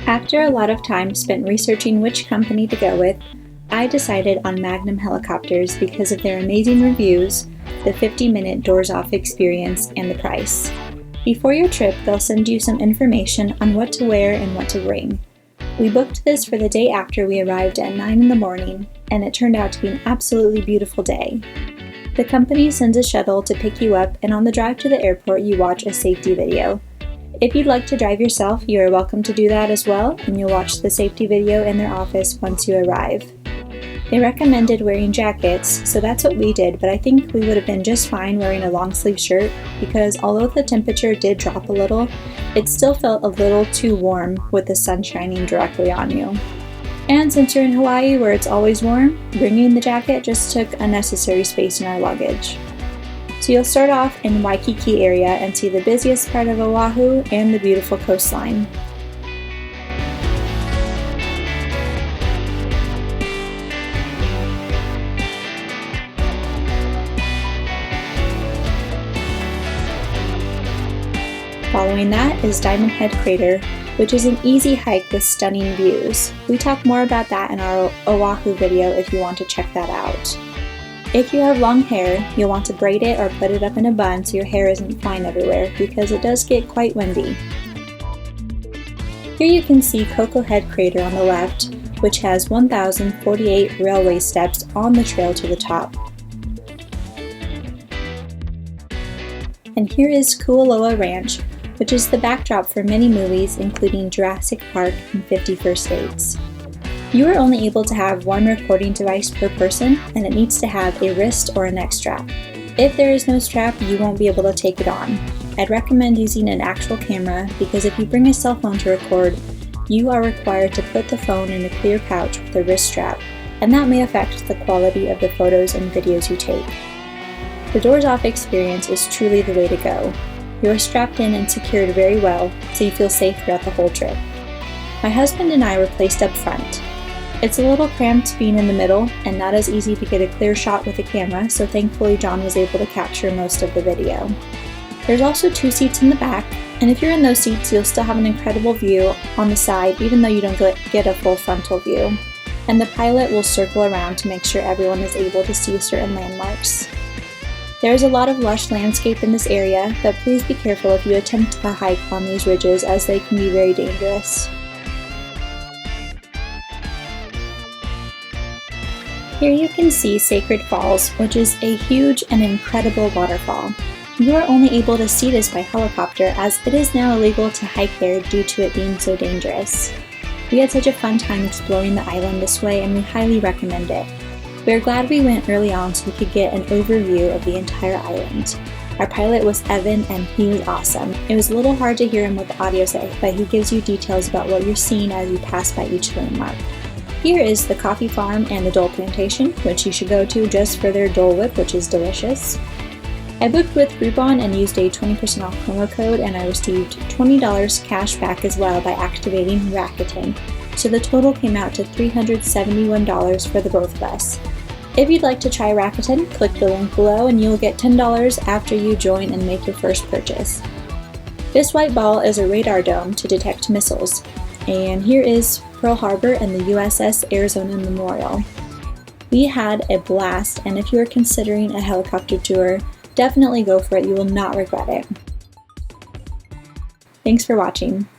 After a lot of time spent researching which company to go with, I decided on Magnum Helicopters because of their amazing reviews, the 50-minute doors-off experience, and the price. Before your trip, they'll send you some information on what to wear and what to bring. We booked this for the day after we arrived at 9 in the morning, and it turned out to be an absolutely beautiful day. The company sends a shuttle to pick you up, and on the drive to the airport you watch a safety video. If you'd like to drive yourself, you are welcome to do that as well, and you'll watch the safety video in their office once you arrive. They recommended wearing jackets, so that's what we did, but I think we would have been just fine wearing a long sleeve shirt because although the temperature did drop a little, it still felt a little too warm with the sun shining directly on you. And since you're in Hawaii where it's always warm, bringing the jacket just took unnecessary space in our luggage. So you'll start off in Waikiki area and see the busiest part of Oahu and the beautiful coastline. Following that is Diamond Head Crater, which is an easy hike with stunning views. We talk more about that in our Oahu video if you want to check that out. If you have long hair, you'll want to braid it or put it up in a bun so your hair isn't flying everywhere because it does get quite windy. Here you can see Coco Head Crater on the left, which has 1,048 railway steps on the trail to the top. And here is Kualoa Ranch, which is the backdrop for many movies including Jurassic Park and 50 First Dates. You are only able to have one recording device per person, and it needs to have a wrist or a neck strap. If there is no strap, you won't be able to take it on. I'd recommend using an actual camera because if you bring a cell phone to record, you are required to put the phone in a clear pouch with a wrist strap, and that may affect the quality of the photos and videos you take. The doors-off experience is truly the way to go. You are strapped in and secured very well, so you feel safe throughout the whole trip. My husband and I were placed up front. It's a little cramped being in the middle and not as easy to get a clear shot with a camera, so thankfully John was able to capture most of the video. There's also 2 seats in the back, and if you're in those seats you'll still have an incredible view on the side even though you don't get a full frontal view. And the pilot will circle around to make sure everyone is able to see certain landmarks. There is a lot of lush landscape in this area, but please be careful if you attempt a hike on these ridges as they can be very dangerous. Here you can see Sacred Falls, which is a huge and incredible waterfall. You are only able to see this by helicopter as it is now illegal to hike there due to it being so dangerous. We had such a fun time exploring the island this way and we highly recommend it. We are glad we went early on so we could get an overview of the entire island. Our pilot was Evan and he was awesome. It was a little hard to hear him with the audio set, but he gives you details about what you're seeing as you pass by each landmark. Here is the coffee farm and the Dole Plantation, which you should go to just for their Dole Whip, which is delicious. I booked with Groupon and used a 20% off promo code and I received $20 cash back as well by activating Rakuten, so the total came out to $371 for the both of us. If you'd like to try Rakuten, click the link below and you'll get $10 after you join and make your first purchase. This white ball is a radar dome to detect missiles. And here is Pearl Harbor and the USS Arizona Memorial. We had a blast, and if you are considering a helicopter tour, definitely go for it. You will not regret it. Thanks for watching.